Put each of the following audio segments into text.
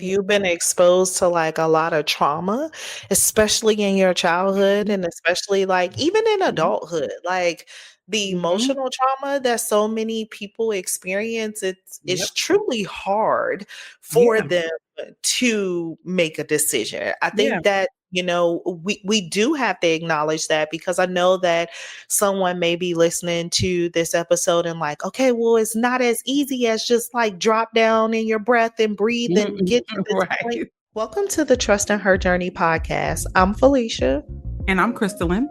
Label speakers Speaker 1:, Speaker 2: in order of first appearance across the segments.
Speaker 1: you've been exposed to like a lot of trauma, especially in your childhood
Speaker 2: Mhm,
Speaker 1: and especially like even in
Speaker 2: mhm,
Speaker 1: adulthood, like the
Speaker 2: mhm.
Speaker 1: emotional trauma that so many people experience, it's
Speaker 2: Yep.
Speaker 1: truly hard for
Speaker 2: Yeah.
Speaker 1: them to make a decision. I
Speaker 2: Yeah.
Speaker 1: think that we do have to acknowledge that because I know that someone may be listening to this episode and like, okay, well, it's not as easy as just like drop down in your breath and breathe and
Speaker 2: Mm-mm.
Speaker 1: get to this point.
Speaker 2: Right.
Speaker 1: Welcome to the Trust in Her Journey podcast. I'm Felicia.
Speaker 2: And I'm Crystalline.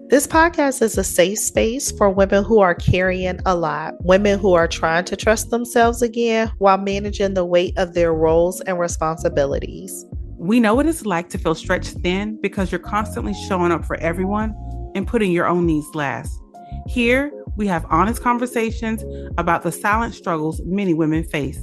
Speaker 1: This podcast is a safe space for women who are carrying a lot, women who are trying to trust themselves again while managing the weight of their roles and responsibilities.
Speaker 2: We know what it's like to feel stretched thin because you're constantly showing up for everyone and putting your own needs last. Here, we have honest conversations about the silent struggles many women face.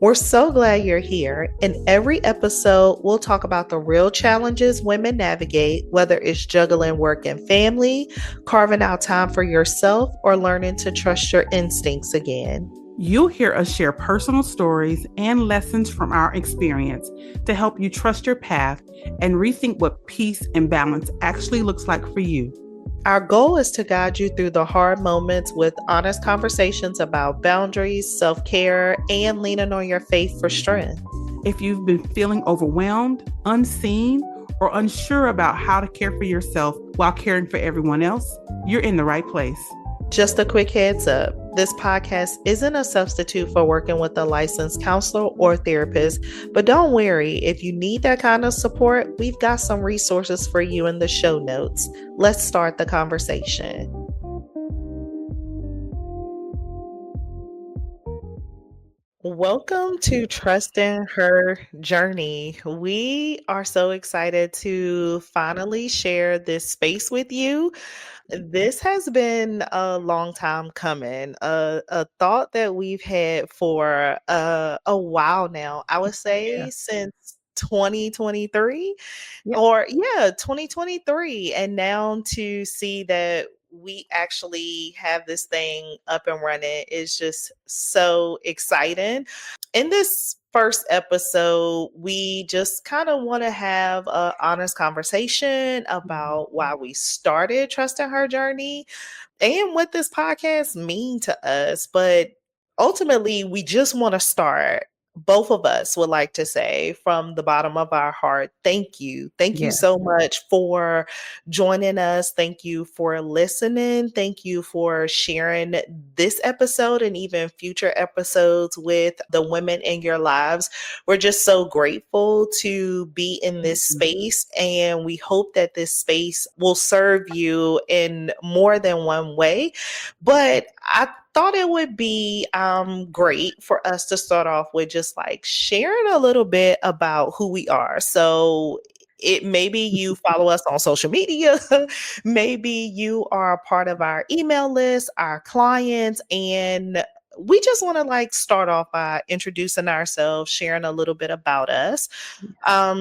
Speaker 1: We're so glad you're here. In every episode, we'll talk about the real challenges women navigate, whether it's juggling work and family, carving out time for yourself, or learning to trust your instincts again.
Speaker 2: You'll hear us share personal stories and lessons from our experience to help you trust your path and rethink what peace and balance actually looks like for you.
Speaker 1: Our goal is to guide you through the hard moments with honest conversations about boundaries, self care, and leaning on your faith for strength.
Speaker 2: If you've been feeling overwhelmed, unseen, or unsure about how to care for yourself while caring for everyone else, you're in the right place.
Speaker 1: Just a quick heads up, this podcast isn't a substitute for working with a licensed counselor or therapist, but don't worry, if you need that kind of support, we've got some resources for you in the show notes. Let's start the conversation. Welcome to Trust in Her Journey. We are so excited to finally share this space with you. This has been a long time coming, a thought that we've had for a while now. I would
Speaker 2: Yeah.
Speaker 1: say since 2023
Speaker 2: Yep.
Speaker 1: or yeah, 2023. And now to see that we actually have this thing up and running is just so exciting. In this first episode, we just kind of want to have an honest conversation about why we started Trusting Her Journey and what this podcast mean to us. But ultimately, we just want to start. Both of us would like to say from the bottom of our heart, thank you. Thank you
Speaker 2: Yeah.
Speaker 1: so much for joining us. Thank you for listening. Thank you for sharing this episode and even future episodes with the women in your lives. We're just so grateful to be in this space, and we hope that this space will serve you in more than one way. But I thought it would be great for us to start off with just like sharing a little bit about who we are. So it maybe you follow us on social media, maybe you are a part of our email list, our clients, and we just want to like start off by introducing ourselves, sharing a little bit about us.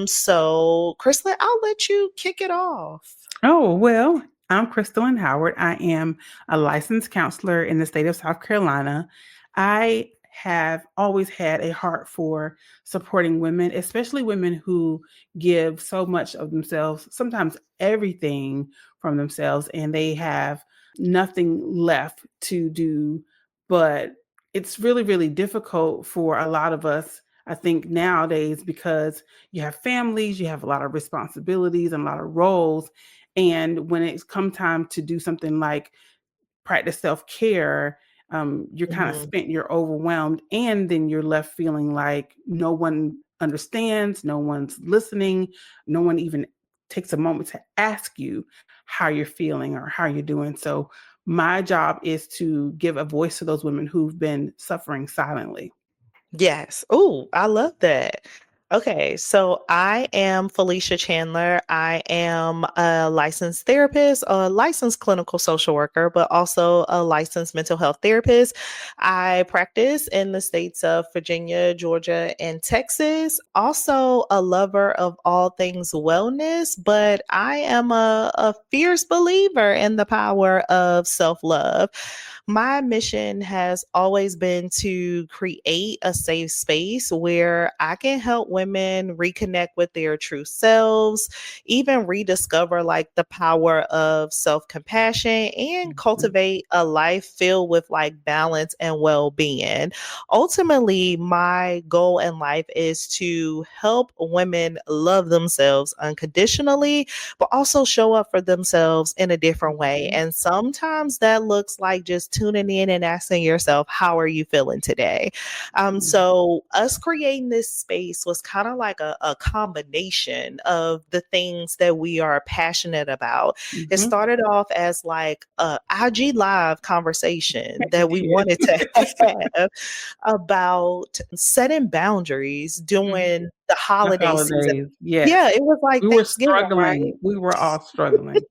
Speaker 1: So Crystal, I'll let you kick it off.
Speaker 2: Oh, well, I'm Crystalline Howard. I am a licensed counselor in the state of South Carolina. I have always had a heart for supporting women, especially women who give so much of themselves, sometimes everything from themselves, and they have nothing left to do. But it's really, really difficult for a lot of us, I think, nowadays because you have families, you have a lot of responsibilities and a lot of roles, and when it's come time to do something like practice self-care, you're kind of
Speaker 1: Mhm.
Speaker 2: spent, you're overwhelmed, and then you're left feeling like no one understands, no one's listening, no one even takes a moment to ask you how you're feeling or how you're doing. So my job is to give a voice to those women who've been suffering silently.
Speaker 1: Yes. Oh, I love that. Okay, so I am Felicia Chandler. I am a licensed therapist, a licensed clinical social worker, but also a licensed mental health therapist. I practice in the states of Virginia, Georgia, and Texas. Also, a lover of all things wellness, but I am a fierce believer in the power of self love. My mission has always been to create a safe space where I can help women reconnect with their true selves, even rediscover like the power of self-compassion and
Speaker 2: Mhm.
Speaker 1: cultivate a life filled with like balance and well-being. Ultimately, my goal in life is to help women love themselves unconditionally, but also show up for themselves in a different way.
Speaker 2: Mhm.
Speaker 1: And sometimes that looks like just tuning in and asking yourself, how are you feeling today?
Speaker 2: Mhm.
Speaker 1: So us creating this space was kind of like a combination of the things that we are passionate about. It
Speaker 2: Mhm.
Speaker 1: started off as like a IG live conversation
Speaker 2: It
Speaker 1: that we
Speaker 2: did.
Speaker 1: wanted to have about setting boundaries
Speaker 2: Mhm.
Speaker 1: during the
Speaker 2: The
Speaker 1: holiday season.
Speaker 2: holidays, yes.
Speaker 1: Yeah, it was like
Speaker 2: We were
Speaker 1: Thanksgiving, right?
Speaker 2: struggling. We were all struggling.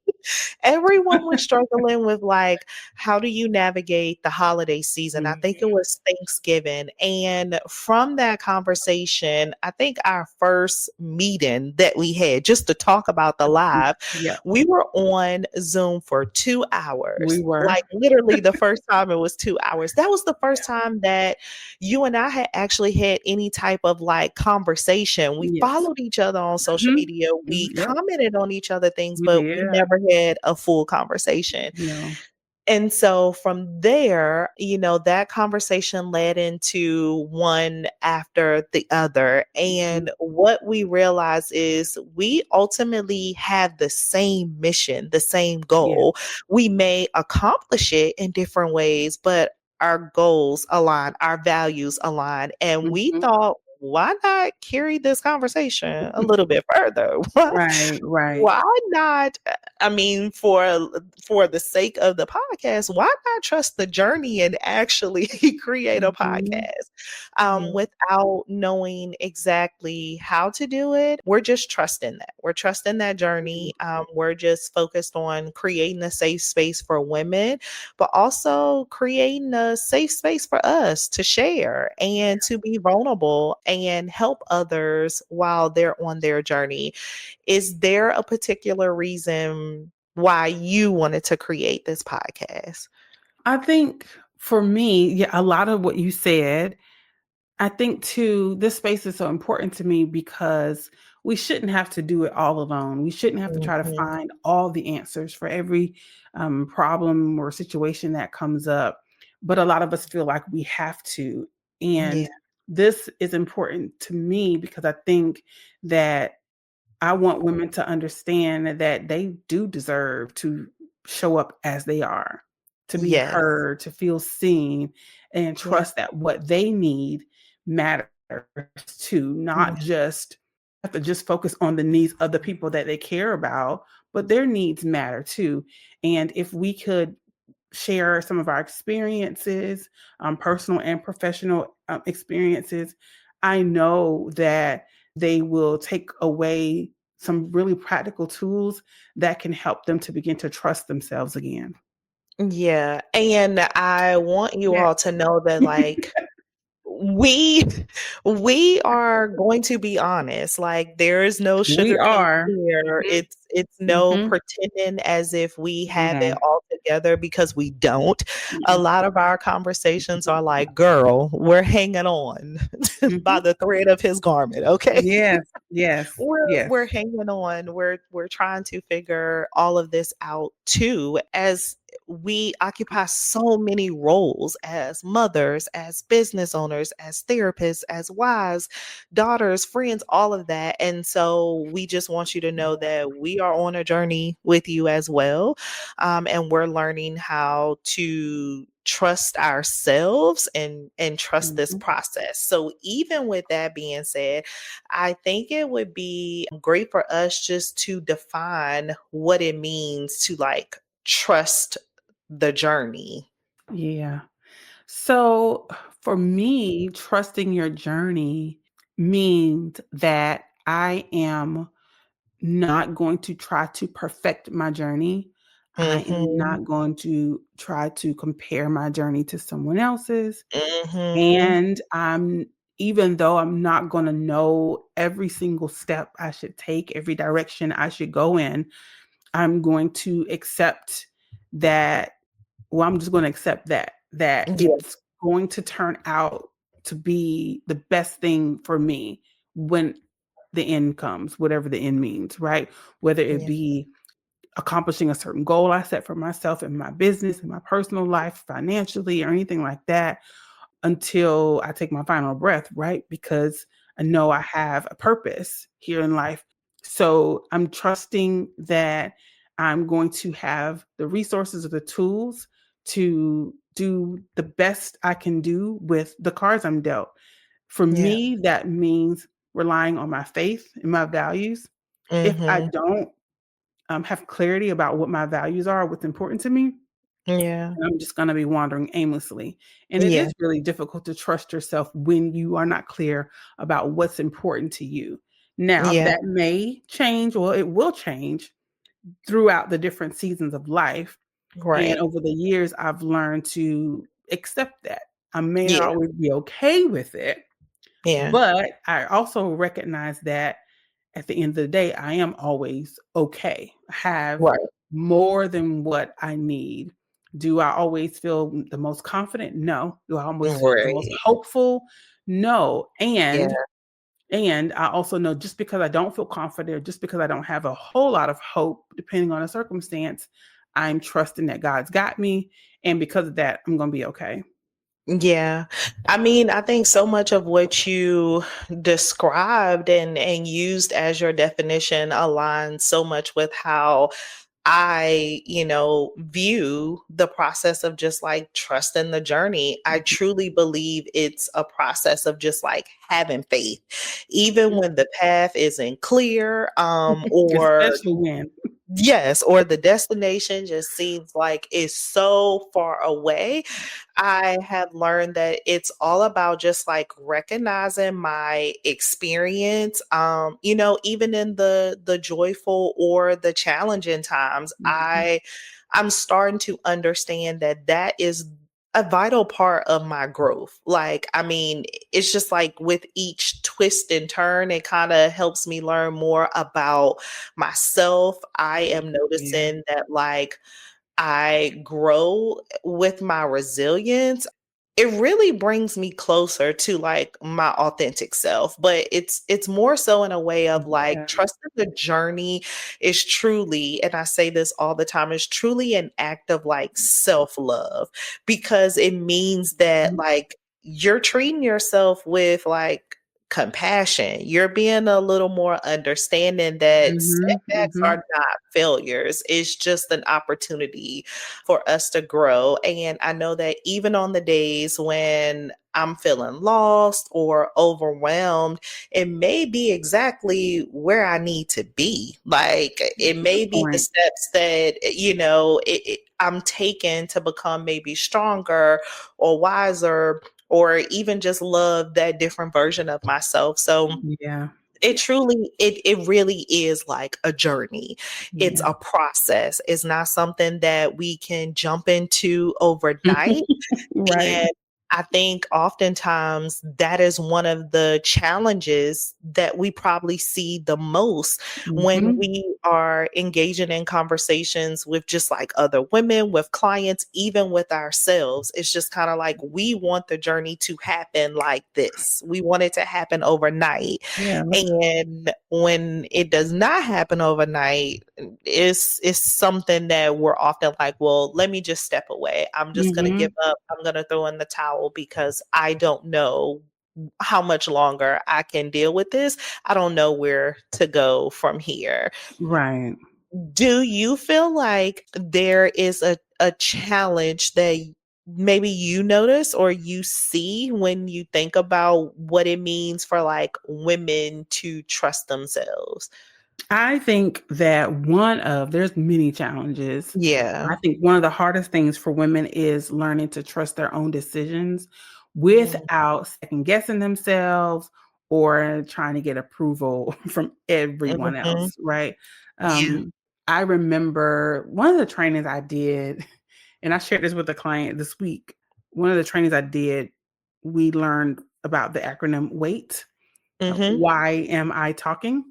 Speaker 1: Everyone was struggling with like, how do you navigate the holiday season? I think it
Speaker 2: Mhm.
Speaker 1: was Thanksgiving. And from that conversation, I think our first meeting that we had just to talk about the live,
Speaker 2: Yeah,
Speaker 1: we were on Zoom for 2 hours.
Speaker 2: we
Speaker 1: Like
Speaker 2: were.
Speaker 1: literally the first time it was 2 hours. That was the first time that you and I had actually had any type of like conversation. We
Speaker 2: Yes.
Speaker 1: followed each other on social
Speaker 2: Mhm.
Speaker 1: media. We
Speaker 2: Mhm. Yep.
Speaker 1: commented on each other things,
Speaker 2: We
Speaker 1: but we
Speaker 2: did.
Speaker 1: never had a full conversation.
Speaker 2: No.
Speaker 1: And so from there, that conversation led into one after the other.
Speaker 2: Mhm.
Speaker 1: And what we realized is we ultimately have the same mission, the same
Speaker 2: Yeah.
Speaker 1: goal. We may accomplish it in different ways, but our goals align, our values align. And we
Speaker 2: Mhm.
Speaker 1: thought, why not carry this conversation a little bit further?
Speaker 2: Right, right.
Speaker 1: Why not? I mean, for the sake of the podcast, why not trust the journey and actually create a
Speaker 2: Mhm.
Speaker 1: podcast
Speaker 2: Yeah.
Speaker 1: without knowing exactly how to do it? We're just trusting that. We're trusting that
Speaker 2: Mhm.
Speaker 1: journey. We're just focused on creating a safe space for women, but also creating a safe space for us to share and to be vulnerable and help others while they're on their journey. Is there a particular reason why you wanted to create this podcast?
Speaker 2: I think for me, yeah, a lot of what you said, I think too, this space is so important to me because we shouldn't have to do it all alone. We shouldn't have to try to
Speaker 1: Mhm.
Speaker 2: find all the answers for every problem or situation that comes up. But a lot of us feel like we have to.
Speaker 1: Yeah.
Speaker 2: And this is important to me because I think that I want women to understand that they do deserve to show up as they are, to be
Speaker 1: Yes.
Speaker 2: heard, to feel seen, and
Speaker 1: Yeah.
Speaker 2: trust that what they need matters too,
Speaker 1: Yeah.
Speaker 2: not just have to just focus on the needs of the people that they care about, but their needs matter too. And if we could share some of our experiences, personal and professional experiences, I know that they will take away some really practical tools that can help them to begin to trust themselves again.
Speaker 1: Yeah. And I want you
Speaker 2: Yeah.
Speaker 1: all to know that like we we are going to be honest. Like there is no
Speaker 2: We
Speaker 1: sugarcoat
Speaker 2: are.
Speaker 1: here.
Speaker 2: Mhm,
Speaker 1: It's no
Speaker 2: mhm.
Speaker 1: pretending as if we have it
Speaker 2: No.
Speaker 1: all together because we don't. A
Speaker 2: Mm-mm.
Speaker 1: lot of our conversations are like, girl, we're hanging on by
Speaker 2: Mhm.
Speaker 1: the thread of his garment, okay?
Speaker 2: Yes, yes, yes.
Speaker 1: We're hanging on. We're trying to figure all of this out too, as we occupy so many roles as mothers, as business owners, as therapists, as wives, daughters, friends, all of that. And so we just want you to know that we are on a journey with you as well. And we're learning how to trust ourselves and trust this
Speaker 2: Mhm.
Speaker 1: process. So even with that being said, I think it would be great for us just to define what it means to like trust the journey.
Speaker 2: Yeah. So for me, trusting your journey means that I am not going to try to perfect my journey. I am
Speaker 1: Mhm.
Speaker 2: not going to try to compare my journey to someone else's.
Speaker 1: Mhm.
Speaker 2: And even though I'm not going to know every single step I should take, every direction I should go in, I'm going to accept that I'm just gonna accept that
Speaker 1: Yeah.
Speaker 2: it's going to turn out to be the best thing for me when the end comes, whatever the end means, right? Whether it
Speaker 1: Yeah.
Speaker 2: be accomplishing a certain goal I set for myself in my business, in my personal life, financially, or anything like that, until I take my final breath, right? Because I know I have a purpose here in life. So I'm trusting that I'm going to have the resources or the tools to do the best I can do with the cards I'm dealt. For
Speaker 1: Yeah.
Speaker 2: me, that means relying on my faith and my values. If I
Speaker 1: Mhm.
Speaker 2: don't have clarity about what my values are, what's important to me,
Speaker 1: Yeah.
Speaker 2: and I'm just gonna be wandering aimlessly. And it
Speaker 1: Yeah.
Speaker 2: is really difficult to trust yourself when you are not clear about what's important to you. Now,
Speaker 1: Yeah.
Speaker 2: that may change, well, it will change throughout the different seasons of life. And
Speaker 1: Right.
Speaker 2: over the years, I've learned to accept that. I may not
Speaker 1: Yeah.
Speaker 2: always be okay with it,
Speaker 1: Yeah.
Speaker 2: but I also recognize that at the end of the day, I am always okay. I have
Speaker 1: Right.
Speaker 2: more than what I need. Do I always feel the most confident? No. Do I always feel the most
Speaker 1: Right.
Speaker 2: hopeful? No.
Speaker 1: Yeah.
Speaker 2: And I also know just because I don't feel confident, just because I don't have a whole lot of hope, depending on the circumstance, I'm trusting that God's got me. And because of that, I'm going to be okay.
Speaker 1: Yeah. I mean, I think so much of what you described and used as your definition aligns so much with how I, view the process of just like trusting the journey. I truly believe it's a process of just like having faith, even when the path isn't clear, or
Speaker 2: Especially when.
Speaker 1: yes, or the destination just seems like it's so far away. I have learned that it's all about just like recognizing my experience. Even in the joyful or the challenging times,
Speaker 2: Mhm.
Speaker 1: I'm starting to understand that that is a vital part of my growth. Like, I mean, it's just like with each twist and turn, it kind of helps me learn more about myself. I am
Speaker 2: Yeah.
Speaker 1: noticing that like I grow with my resilience. It really brings me closer to like my authentic self, but it's more so in a way of like
Speaker 2: Yeah.
Speaker 1: trusting the journey is truly, and I say this all the time, is truly an act of like self-love, because it means that
Speaker 2: Mhm.
Speaker 1: like you're treating yourself with like compassion. You're being a little more understanding that
Speaker 2: Mhm.
Speaker 1: setbacks
Speaker 2: Mhm.
Speaker 1: are not failures. It's just an opportunity for us to grow. And I know that even on the days when I'm feeling lost or overwhelmed, it may be exactly where I need to be. Like it may
Speaker 2: Good
Speaker 1: be the
Speaker 2: point.
Speaker 1: steps that, I'm taking to become maybe stronger or wiser or even just love that different version of myself. So
Speaker 2: Yeah.
Speaker 1: it really is like a journey. It's
Speaker 2: Yeah.
Speaker 1: a process. It's not something that we can jump into overnight.
Speaker 2: Right.
Speaker 1: And I think oftentimes that is one of the challenges that we probably see the most when
Speaker 2: Mhm.
Speaker 1: we are engaging in conversations with just like other women, with clients, even with ourselves. It's just kind of like we want the journey to happen like this. We want it to happen overnight.
Speaker 2: Yeah.
Speaker 1: And when it does not happen overnight, it's something that we're often like, well, let me just step away. I'm just gonna give
Speaker 2: Mhm.
Speaker 1: up. I'm gonna throw in the towel because I don't know how much longer I can deal with this. I don't know where to go from here.
Speaker 2: Right.
Speaker 1: Do you feel like there is a challenge that maybe you notice or you see when you think about what it means for like women to trust themselves?
Speaker 2: I think that there's many challenges.
Speaker 1: Yeah.
Speaker 2: I think one of the hardest things for women is learning to trust their own decisions
Speaker 1: Mm,
Speaker 2: without second guessing themselves or trying to get approval from everyone
Speaker 1: mhm.
Speaker 2: else, right?
Speaker 1: Yeah.
Speaker 2: Um, I remember one of the trainings I did, and I shared this with a client this week. One of the trainings I did, we learned about the acronym WAIT.
Speaker 1: Mhm.
Speaker 2: Why am I talking?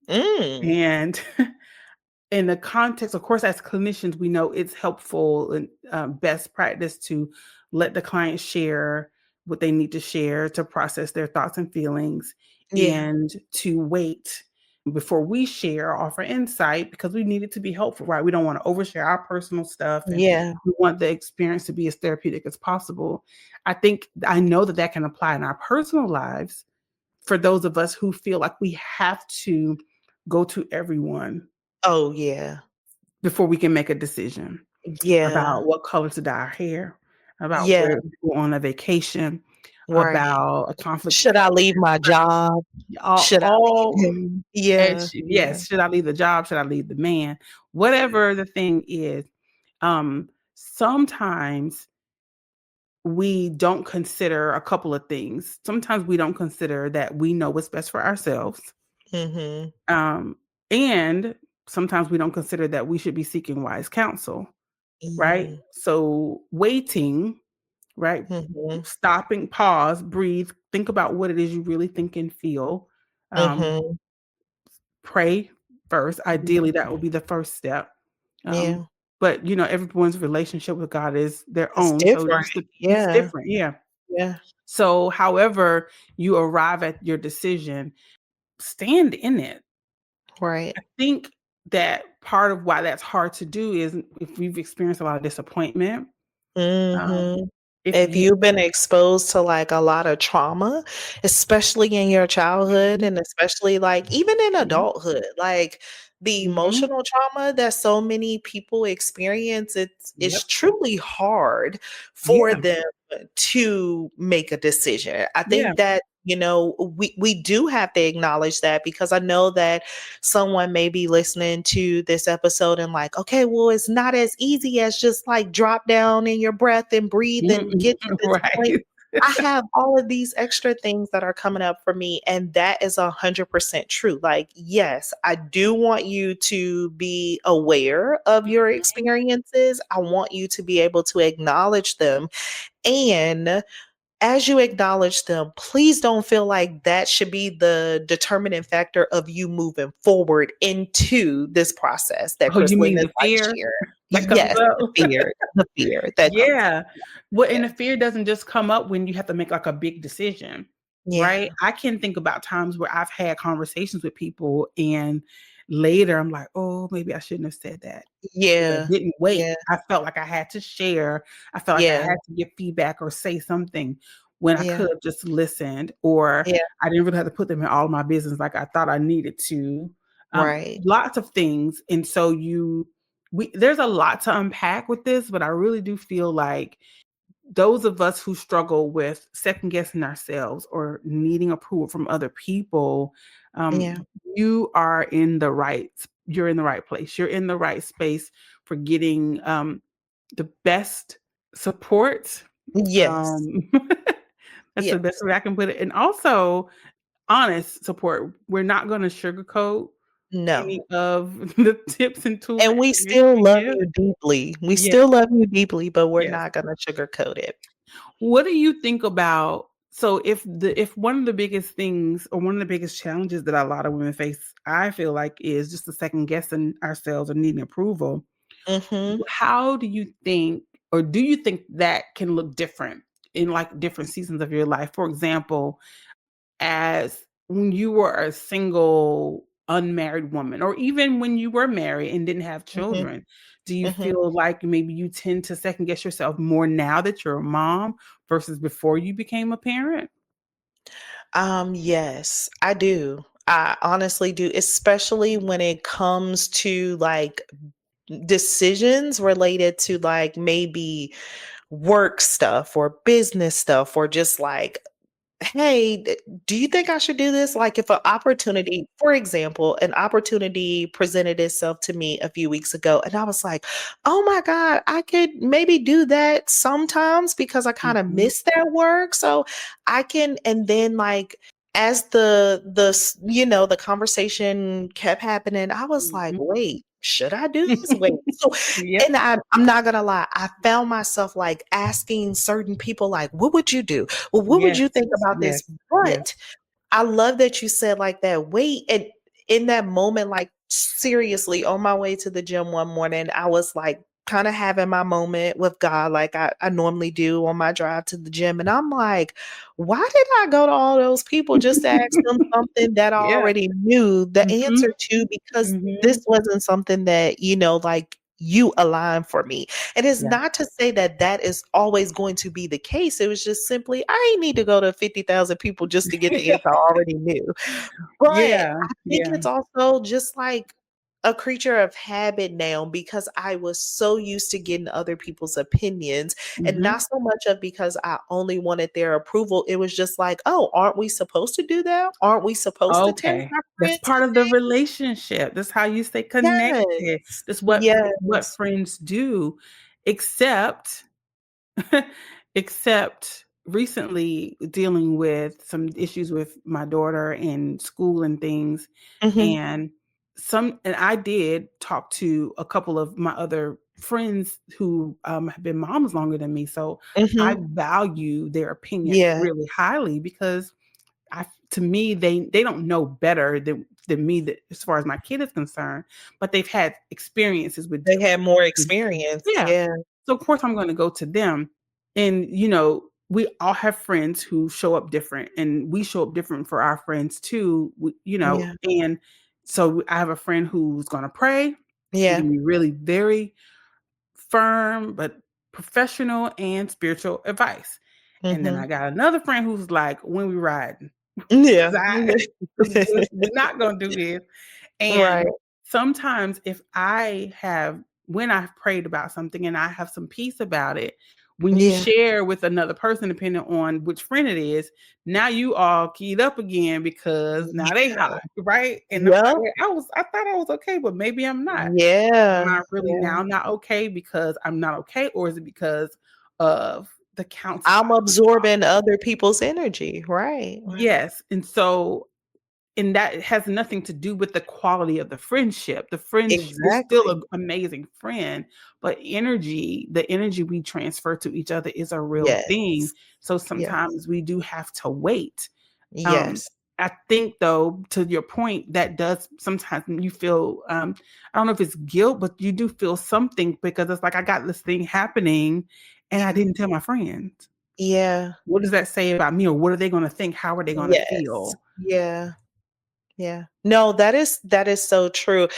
Speaker 1: Mm.
Speaker 2: And in the context, of course, as clinicians, we know it's helpful and best practice to let the client share what they need to share to process their thoughts and feelings.
Speaker 1: Yeah.
Speaker 2: and to wait before we share or offer insight because we need it to be helpful, right? We don't want to overshare our personal stuff and
Speaker 1: Yeah.
Speaker 2: we want the experience to be as therapeutic as possible. I know that that can apply in our personal lives for those of us who feel like we have to go to everyone
Speaker 1: Oh, yeah.
Speaker 2: before we can make a decision
Speaker 1: Yeah.
Speaker 2: about what color to dye our hair, about
Speaker 1: Yeah.
Speaker 2: where to go on a vacation,
Speaker 1: Right.
Speaker 2: about a conflict with
Speaker 1: Should I leave my job? Should I leave
Speaker 2: all
Speaker 1: him? Yeah. Yeah.
Speaker 2: yes, should I leave the job? Should I leave the man? Whatever the thing is, sometimes we don't consider a couple of things. Sometimes we don't consider that we know what's best for ourselves.
Speaker 1: Mhm.
Speaker 2: Um, and sometimes we don't consider that we should be seeking wise counsel, right?
Speaker 1: Mhm.
Speaker 2: So waiting, right?
Speaker 1: Mhm.
Speaker 2: Stopping, pause, breathe, think about what it is you really think and feel. Um,
Speaker 1: Mhm.
Speaker 2: Pray first.
Speaker 1: Mhm.
Speaker 2: Ideally, that would be the first step. Um,
Speaker 1: Yeah.
Speaker 2: but everyone's relationship with God is their
Speaker 1: It's
Speaker 2: own. So
Speaker 1: different.
Speaker 2: it's
Speaker 1: Yeah.
Speaker 2: different. Yeah.
Speaker 1: Yeah.
Speaker 2: So however you arrive at your decision, stand in it.
Speaker 1: Right.
Speaker 2: I think that part of why that's hard to do is if we've experienced a lot of disappointment, um,
Speaker 1: Mhm.
Speaker 2: if
Speaker 1: If
Speaker 2: you
Speaker 1: you've been exposed to, like, a lot of trauma, especially in your childhood
Speaker 2: Mhm,
Speaker 1: and especially, like, even in
Speaker 2: mhm,
Speaker 1: adulthood, like, the
Speaker 2: mhm,
Speaker 1: emotional trauma that so many people experience, it's
Speaker 2: yep,
Speaker 1: truly hard for
Speaker 2: yeah,
Speaker 1: them to make a decision. I
Speaker 2: yeah,
Speaker 1: think that, we do have to acknowledge that because I know that someone may be listening to this episode and like, okay, well, it's not as easy as just like drop down in your breath and breathe
Speaker 2: mm,
Speaker 1: and get to this point.
Speaker 2: right.
Speaker 1: I have all of these extra things that are coming up for me, and that is 100% true. Like, yes, I do want you to be aware of your experiences. I want you to be able to acknowledge them. And as you acknowledge them, please don't feel like that should be the determining factor of you moving forward into this process that
Speaker 2: Oh, you
Speaker 1: Chrysaline
Speaker 2: mean
Speaker 1: is
Speaker 2: the
Speaker 1: like
Speaker 2: fear
Speaker 1: sharing.
Speaker 2: that comes
Speaker 1: Yes,
Speaker 2: up?
Speaker 1: the fear that comes up.
Speaker 2: Yeah. Well,
Speaker 1: Yeah.
Speaker 2: and the fear doesn't just come up when you have to make, like, a big decision, right?
Speaker 1: Yeah.
Speaker 2: I can think about times where I've had conversations with people, and later I'm like, "Oh, maybe I shouldn't have said that." Because I
Speaker 1: Yeah.
Speaker 2: didn't wait.
Speaker 1: Yeah.
Speaker 2: I felt like I had to share. I felt like I
Speaker 1: Yeah.
Speaker 2: had to give feedback or say something when I
Speaker 1: Yeah.
Speaker 2: could have just listened, or
Speaker 1: Yeah.
Speaker 2: I didn't really have to put them in all my business like I thought I needed to.
Speaker 1: Right.
Speaker 2: Lots of things, and so there's a lot to unpack with this, but I really do feel like those of us who struggle with second guessing ourselves or needing approval from other people, um,
Speaker 1: Yeah.
Speaker 2: you're in the right place. You're in the right space for getting the best support.
Speaker 1: Yes.
Speaker 2: Um, that's the best
Speaker 1: Yes.
Speaker 2: way I can put it. And also honest support. We're not going to sugarcoat any
Speaker 1: No.
Speaker 2: of the tips and tools
Speaker 1: And
Speaker 2: that
Speaker 1: we
Speaker 2: Camille
Speaker 1: still
Speaker 2: can
Speaker 1: love
Speaker 2: give.
Speaker 1: you deeply. We
Speaker 2: Yeah,
Speaker 1: still love you deeply, but we're
Speaker 2: yes.
Speaker 1: not gonna sugarcoat it.
Speaker 2: What do you think about so if one of the biggest things or one of the biggest challenges that a lot of women face, I feel like, is just the second guessing ourselves or needing approval.
Speaker 1: Mhm.
Speaker 2: How do you think, or do you think that can look different in like different seasons of your life? For example, as when you were a single unmarried woman, or even when you were married and didn't have
Speaker 1: Mhm.
Speaker 2: children, do you
Speaker 1: Mhm.
Speaker 2: feel like maybe you tend to second guess yourself more now that you're a mom versus before you became a parent?
Speaker 1: Yes, I do. I honestly do, especially when it comes to like decisions related to like maybe work stuff or business stuff or just like, hey, do you think I should do this? Like, if an opportunity, for example, an opportunity presented itself to me a few weeks ago, and I was like, oh my God, I could maybe do that sometimes because I kind of
Speaker 2: Mhm,
Speaker 1: miss that work. So I can, and then like, as the conversation kept happening, I was like,
Speaker 2: mhm.
Speaker 1: wait, should I do this? Wait. So
Speaker 2: Yep.
Speaker 1: and I'm not gonna lie, I found myself like asking certain people, like, what would you do? Well, what would
Speaker 2: Yes,
Speaker 1: you think about
Speaker 2: yes,
Speaker 1: this?
Speaker 2: yes.
Speaker 1: But I love that you said like that. Wait, and in that moment, like seriously, on my way to the gym one morning, I was like kind of having my moment with God like I normally do on my drive to the gym. And I'm like, why did I go to all those people just to ask them something that I
Speaker 2: Yeah.
Speaker 1: already knew the
Speaker 2: Mhm,
Speaker 1: answer to? Because this
Speaker 2: mhm.
Speaker 1: wasn't something that, like you align for me. And it's
Speaker 2: Yeah.
Speaker 1: not to say that that is always going to be the case. It was just simply, I ain't need to go to 50,000 people just to get the answer I already knew. But
Speaker 2: Yeah,
Speaker 1: I think
Speaker 2: yeah.
Speaker 1: it's also just like a creature of habit now because I was so used to getting other people's opinions and
Speaker 2: Mhm.
Speaker 1: not so much of because I only wanted their approval. It was just like, oh, aren't we supposed to do that? Aren't we supposed to tell
Speaker 2: Okay.
Speaker 1: our
Speaker 2: That's
Speaker 1: friends
Speaker 2: part of the relationship. That's how you stay connected.
Speaker 1: Yes.
Speaker 2: That's what
Speaker 1: Yes.
Speaker 2: friends do, except except recently dealing with some issues with my daughter in school and things,
Speaker 1: Mhm.
Speaker 2: and I did talk to a couple of my other friends who, have been moms longer than me, so I
Speaker 1: Mhm.
Speaker 2: value their opinion
Speaker 1: Yeah.
Speaker 2: really highly because to me, they don't know better than me that as far as my kid is concerned, but they've had experiences with
Speaker 1: They
Speaker 2: different
Speaker 1: had more
Speaker 2: things.
Speaker 1: experience.
Speaker 2: Yeah.
Speaker 1: Yeah.
Speaker 2: So of course I'm gonna go to them. And we all have friends who show up different and we show up different for our friends too.
Speaker 1: Yeah.
Speaker 2: And so I have a friend who's gonna pray and
Speaker 1: Yeah.
Speaker 2: give me really very firm but professional and spiritual advice. And then I
Speaker 1: Mhm.
Speaker 2: got another friend who's like, when we riding,
Speaker 1: Yeah.
Speaker 2: because we're not gonna do this.
Speaker 1: Right.
Speaker 2: And sometimes when I've prayed about something and I have some peace about it, when you
Speaker 1: Yeah.
Speaker 2: share with another person, depending on which friend it is, now you all keyed up again because now they
Speaker 1: Yeah.
Speaker 2: hot, right? And I'm like,
Speaker 1: Yep.
Speaker 2: "Wait, I thought I was okay, but maybe I'm not. Am
Speaker 1: Yeah.
Speaker 2: I really
Speaker 1: Yeah.
Speaker 2: now not okay because I'm not okay, or is it because of the counsel
Speaker 1: I'm
Speaker 2: I just
Speaker 1: absorbing other people's energy. Right. Right.
Speaker 2: Yes, and that has nothing to do with the quality of the friendship. You're still
Speaker 1: Exactly.
Speaker 2: an amazing friend, but the energy we transfer to each other is a real thing.
Speaker 1: Yes.
Speaker 2: So
Speaker 1: Yes.
Speaker 2: sometimes we do have to wait. Um,
Speaker 1: Yes.
Speaker 2: I think though, to your point, that does sometimes you feel, I don't know if it's guilt, but you do feel something because it's like I got this thing happening and I
Speaker 1: Yeah.
Speaker 2: didn't tell my friends.
Speaker 1: Yeah.
Speaker 2: What does that say about me, or what are they going to think? How are they going to
Speaker 1: Yes.
Speaker 2: feel?
Speaker 1: Yeah. Yeah. No, that is so true.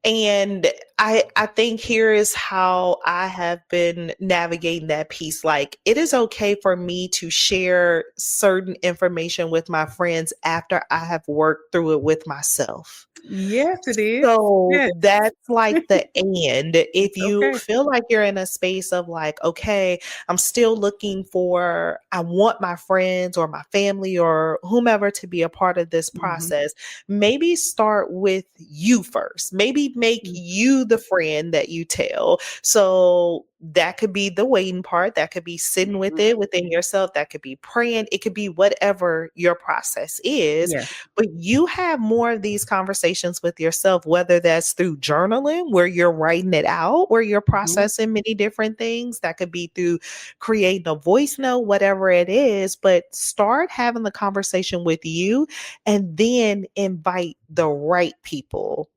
Speaker 1: And I think here is how I have been navigating that piece. Like it is okay for me to share certain information with my friends after I have worked through it with myself.
Speaker 2: Yes, it is.
Speaker 1: So
Speaker 2: Yes,
Speaker 1: that's like the end. If
Speaker 2: it's
Speaker 1: you
Speaker 2: okay.
Speaker 1: feel like you're in a space of like, okay, I'm still looking for, I want my friends or my family or whomever to be a part of this
Speaker 2: Mhm,
Speaker 1: process, maybe start with you first. Maybe make
Speaker 2: mm,
Speaker 1: you the friend that you tell. So that could be the waiting part. That could be sitting with
Speaker 2: mhm.
Speaker 1: it within yourself. That could be praying. It could be whatever your process is,
Speaker 2: Yes,
Speaker 1: but you have more of these conversations with yourself, whether that's through journaling, where you're writing it out, where you're
Speaker 2: mhm,
Speaker 1: processing many different things. That could be through creating a voice note, whatever it is. But start having the conversation with you and then invite the right people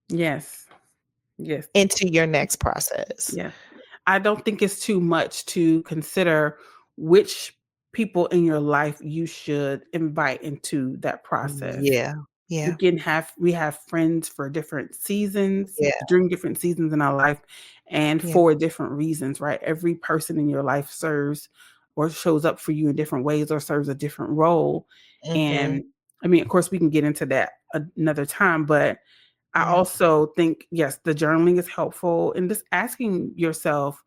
Speaker 2: yes, yes,
Speaker 1: into your next process.
Speaker 2: yes. I don't think it's too much to consider which people in your life you should invite into that process.
Speaker 1: Yeah. Yeah.
Speaker 2: We have friends for different seasons,
Speaker 1: Yeah.
Speaker 2: during different seasons in our life, and
Speaker 1: Yeah.
Speaker 2: for different reasons, right? Every person in your life serves or shows up for you in different ways or serves a different role.
Speaker 1: Hmm.
Speaker 2: And I mean, of course, we can get into that another time, but I
Speaker 1: Yeah.
Speaker 2: also think, yes, the journaling is helpful and just asking yourself,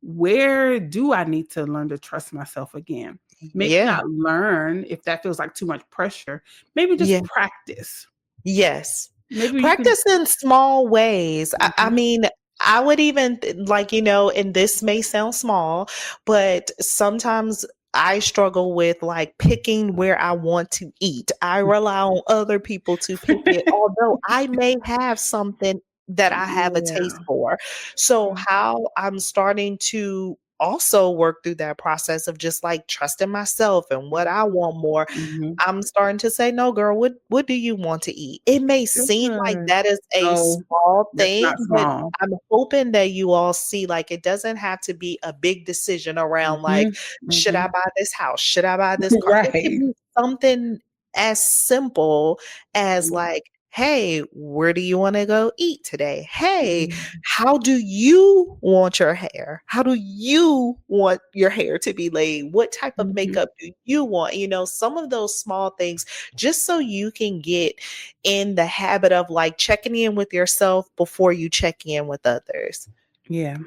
Speaker 2: where do I need to learn to trust myself again? Maybe
Speaker 1: Yeah.
Speaker 2: not learn if that feels like too much pressure. Maybe just
Speaker 1: Yeah.
Speaker 2: practice.
Speaker 1: Yes.
Speaker 2: Maybe you can.
Speaker 1: Practice in small ways. I
Speaker 2: Mhm,
Speaker 1: mean, I would even like, and this may sound small, but sometimes I struggle with like picking where I want to eat. I rely on other people to pick it, although I may have something that I have a
Speaker 2: yeah.
Speaker 1: taste for. So,
Speaker 2: Mm,
Speaker 1: how I'm starting to also worked through that process of just like trusting myself and what I want more,
Speaker 2: Mhm.
Speaker 1: I'm starting to say, "No, girl, what do you want to eat?" It may seem like
Speaker 2: Good.
Speaker 1: that is a
Speaker 2: No,
Speaker 1: small
Speaker 2: that's
Speaker 1: thing,
Speaker 2: not
Speaker 1: but
Speaker 2: small.
Speaker 1: I'm hoping that you all see like it doesn't have to be a big decision around like,
Speaker 2: Mhm.
Speaker 1: should I
Speaker 2: Mhm.
Speaker 1: buy this house? Should I buy this car? It could
Speaker 2: Right.
Speaker 1: be something as simple as
Speaker 2: Yeah.
Speaker 1: like, "Hey, where do you want to go eat today? Hey,
Speaker 2: Mhm.
Speaker 1: how do you want your hair? How do you want your hair to be laid? What type of
Speaker 2: Mhm.
Speaker 1: makeup do you want?" Some of those small things, just so you can get in the habit of like checking in with yourself before you check in with others.
Speaker 2: Yeah,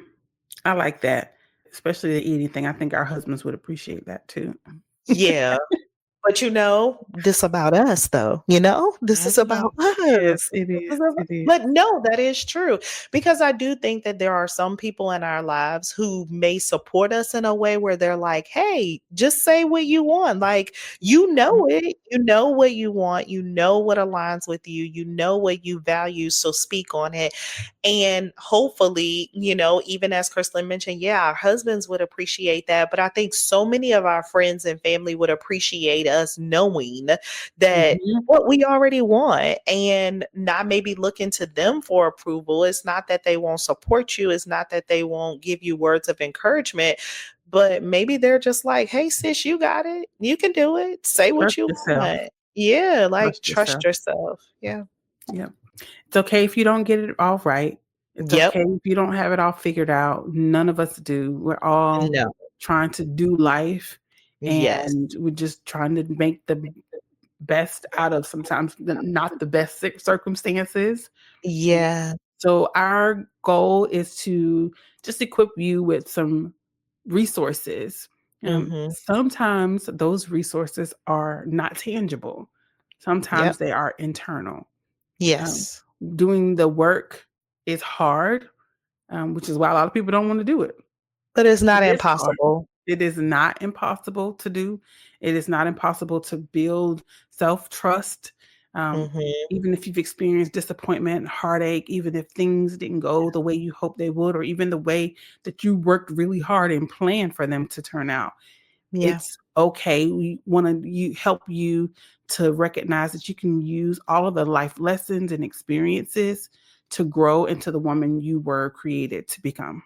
Speaker 2: I like that, especially the eating thing. I think our husbands would appreciate that too.
Speaker 1: Yeah. But this about us though, this
Speaker 2: I
Speaker 1: is
Speaker 2: know.
Speaker 1: about us.
Speaker 2: Yes, it
Speaker 1: This
Speaker 2: is,
Speaker 1: is about,
Speaker 2: it is.
Speaker 1: but no, that is true because I do think that there are some people in our lives who may support us in a way where they're like, "Hey, just say what you want." Like,
Speaker 2: Mhm.
Speaker 1: you know what you want, you know what aligns with you, you know what you value, so speak on it. And hopefully, even as Kirsten mentioned, yeah, our husbands would appreciate that. But I think so many of our friends and family would appreciate us knowing that
Speaker 2: Mhm.
Speaker 1: what we already want and not maybe looking to them for approval. It's not that they won't support you, it's not that they won't give you words of encouragement. But maybe they're just like, "Hey, sis, you got it. You can do it. Say what
Speaker 2: Trust
Speaker 1: you
Speaker 2: yourself.
Speaker 1: want." Yeah, like
Speaker 2: Trust
Speaker 1: trust
Speaker 2: yourself.
Speaker 1: yourself. Yeah.
Speaker 2: Yep. It's okay if you don't get it all right. It's
Speaker 1: Yep.
Speaker 2: okay if you don't have it all figured out. None of us do. We're all
Speaker 1: No.
Speaker 2: trying to do life,
Speaker 1: Yes.
Speaker 2: and we're just trying to make the best out of sometimes not the best circumstances.
Speaker 1: Yeah.
Speaker 2: So our goal is to just equip you with some resources.
Speaker 1: Mhm.
Speaker 2: Sometimes those resources are not tangible.
Speaker 1: Yep.
Speaker 2: Sometimes they are internal. Um,
Speaker 1: Yes.
Speaker 2: Doing the work is hard, which is why a lot of people don't want to do it.
Speaker 1: But it's
Speaker 2: It
Speaker 1: not
Speaker 2: is hard.
Speaker 1: impossible.
Speaker 2: It is not impossible to do. It is not impossible to build self-trust,
Speaker 1: Mhm.
Speaker 2: even if you've experienced disappointment, heartache, even if things didn't go the way you hoped they would, or even the way that you worked really hard and planned for them to turn out.
Speaker 1: Yeah.
Speaker 2: It's okay. We wanna help you to recognize that you can use all of the life lessons and experiences to grow into the woman you were created to become.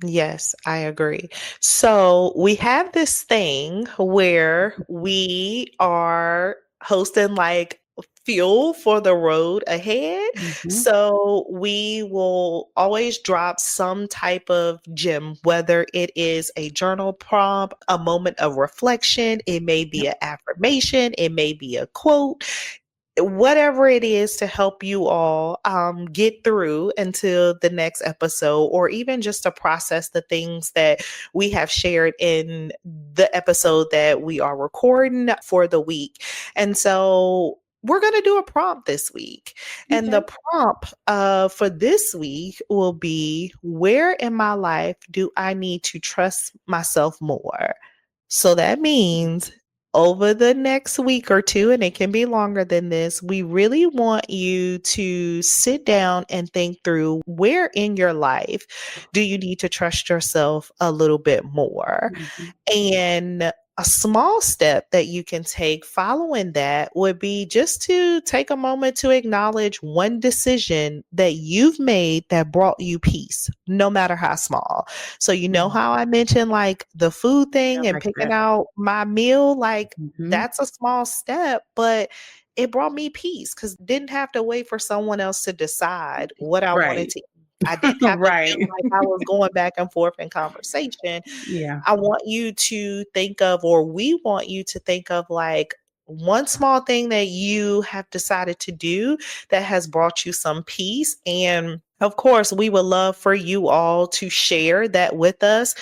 Speaker 1: Yes, I agree. So we have this thing where we are hosting like fuel for the road ahead.
Speaker 2: Mhm.
Speaker 1: So we will always drop some type of gem, whether it is a journal prompt, a moment of reflection, it may
Speaker 2: Yep.
Speaker 1: be an affirmation, it may be a quote, whatever it is to help you all get through until the next episode, or even just to process the things that we have shared in the episode that we are recording for the week. And so we're going to do a prompt this week. And the
Speaker 2: Okay.
Speaker 1: prompt for this week will be, where in my life do I need to trust myself more? So that means over the next week or two, and it can be longer than this, we really want you to sit down and think through, where in your life do you need to trust yourself a little bit more?
Speaker 2: Mhm.
Speaker 1: And a small step that you can take following that would be just to take a moment to acknowledge one decision that you've made that brought you peace, no matter how small. So,
Speaker 2: Mm,
Speaker 1: how I mentioned like the food
Speaker 2: I
Speaker 1: thing and
Speaker 2: like
Speaker 1: picking
Speaker 2: that.
Speaker 1: out my meal, like
Speaker 2: Mhm.
Speaker 1: that's a small step, but it brought me peace because didn't have to wait for someone else to decide what I wanted
Speaker 2: Right.
Speaker 1: to eat. I didn't have to feel
Speaker 2: Right.
Speaker 1: like I was going back and forth in conversation.
Speaker 2: Yeah.
Speaker 1: I want you to think of, or we want you to think of like one small thing that you have decided to do that has brought you some peace. And of course, we would love for you all to share that with us.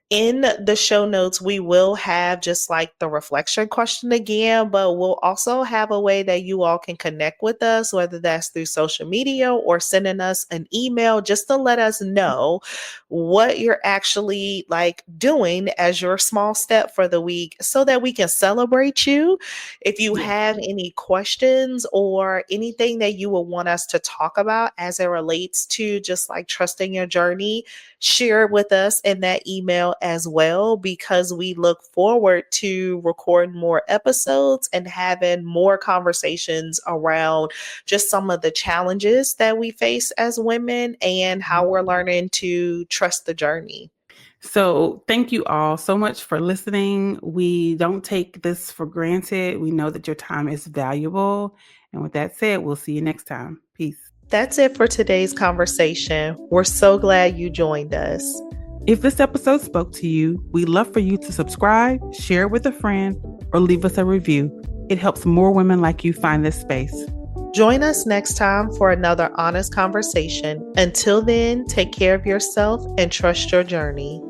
Speaker 1: In the show notes, we will have just like the reflection question again, but we'll also have a way that you all can connect with us, whether that's through social media or sending us an email just to let us know what you're actually like doing as your small step for the week so that we can celebrate you. If you
Speaker 2: Yeah.
Speaker 1: have any questions or anything that you would want us to talk about as it relates to just like trusting your journey, share it with us in that email as well, because we look forward to recording more episodes and having more conversations around just some of the challenges that we face as women and how we're learning to trust the journey.
Speaker 2: So thank you all so much for listening. We don't take this for granted. We know that your time is valuable. And with that said, we'll see you next time. Peace.
Speaker 1: That's it for today's conversation. We're so glad you joined us.
Speaker 2: If this episode spoke to you, we'd love for you to subscribe, share it with a friend, or leave us a review. It helps more women like you find this space.
Speaker 1: Join us next time for another honest conversation. Until then, take care of yourself and trust your journey.